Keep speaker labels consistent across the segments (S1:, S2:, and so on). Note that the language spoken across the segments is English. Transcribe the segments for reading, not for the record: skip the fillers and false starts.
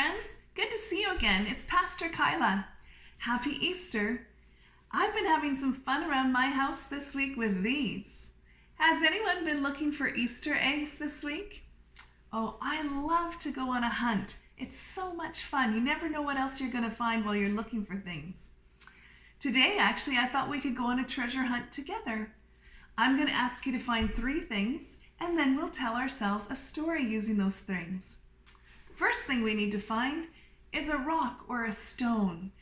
S1: friends. Good to see you again. It's Pastor Kyla. Happy Easter. I've been having some fun around my house this week with these. Has anyone been looking for Easter eggs this week? Oh, I love to go on a hunt. It's so much fun. You never know what else you're going to find while you're looking for things. Today, actually, I thought we could go on a treasure hunt together. I'm going to ask you to find 3 things, and then we'll tell ourselves a story using those things. First thing we need to find is a rock or a stone.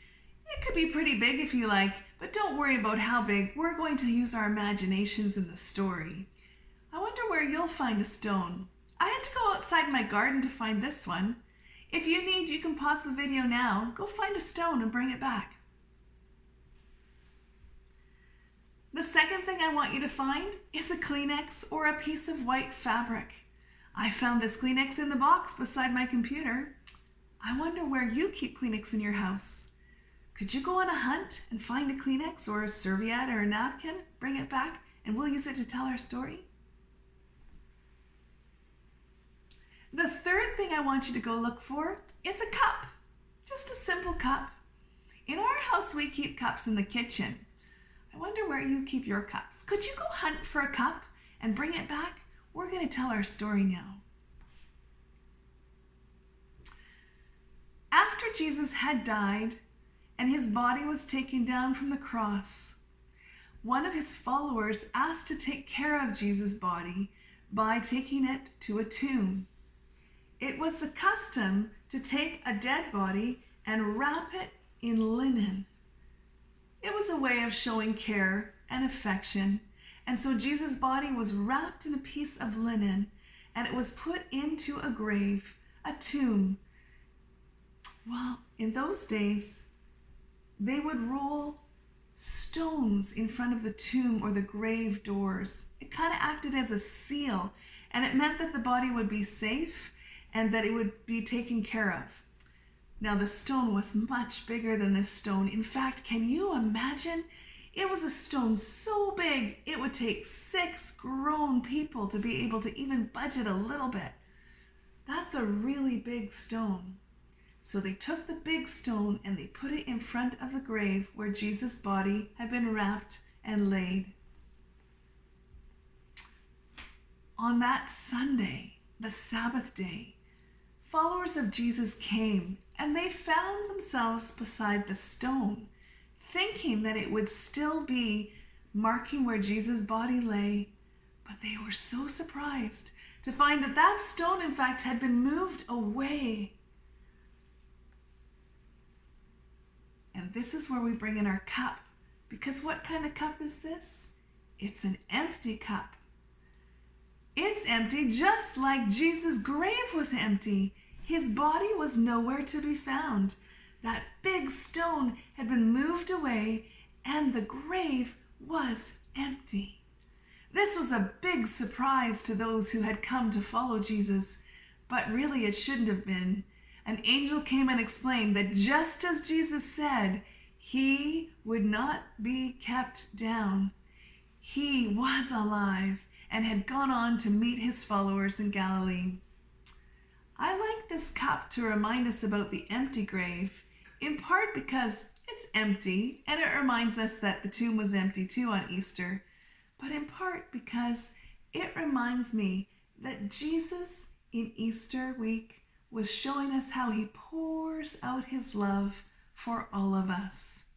S1: It could be pretty big if you like, but don't worry about how big. We're going to use our imaginations in the story. I wonder where you'll find a stone. I had to go outside my garden to find this one. If you need, you can pause the video now. Go find a stone and bring it back. The second thing I want you to find is a Kleenex or a piece of white fabric. I found this Kleenex in the box beside my computer. I wonder where you keep Kleenex in your house. Could you go on a hunt and find a Kleenex or a serviette or a napkin, bring it back, and we'll use it to tell our story? The third thing I want you to go look for is a cup. Just a simple cup. In our house, we keep cups in the kitchen. I wonder where you keep your cups. Could you go hunt for a cup and bring it back? We're going to tell our story now. After Jesus had died and his body was taken down from the cross, one of his followers asked to take care of Jesus' body by taking it to a tomb. It was the custom to take a dead body and wrap it in linen. It was a way of showing care and affection. And so Jesus' body was wrapped in a piece of linen and it was put into a grave, a tomb. Well, in those days, they would roll stones in front of the tomb or the grave doors. It kind of acted as a seal, and it meant that the body would be safe and that it would be taken care of. Now, the stone was much bigger than this stone. In fact, can you imagine? It was a stone so big, it would take 6 grown people to be able to even budge it a little bit. That's a really big stone. So they took the big stone and they put it in front of the grave where Jesus' body had been wrapped and laid. On that Sunday, the Sabbath day, followers of Jesus came and they found themselves beside the stone, thinking that it would still be marking where Jesus' body lay. But they were so surprised to find that that stone, in fact, had been moved away. And this is where we bring in our cup. Because what kind of cup is this? It's an empty cup. It's empty just like Jesus' grave was empty. His body was nowhere to be found. That big stone had been moved away and the grave was empty. This was a big surprise to those who had come to follow Jesus, but really it shouldn't have been. An angel came and explained that just as Jesus said, he would not be kept down. He was alive and had gone on to meet his followers in Galilee. I like this cup to remind us about the empty grave, in part because it's empty and it reminds us that the tomb was empty too on Easter, but in part because it reminds me that Jesus in Easter week was showing us how he pours out his love for all of us.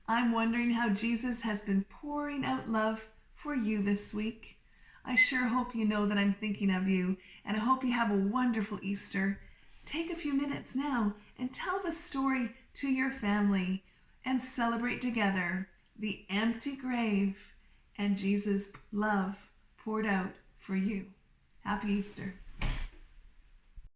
S1: I'm wondering how Jesus has been pouring out love for you this week. I sure hope you know that I'm thinking of you, and I hope you have a wonderful Easter. Take a few minutes now and tell the story to your family and celebrate together the empty grave and Jesus' love poured out for you. Happy Easter.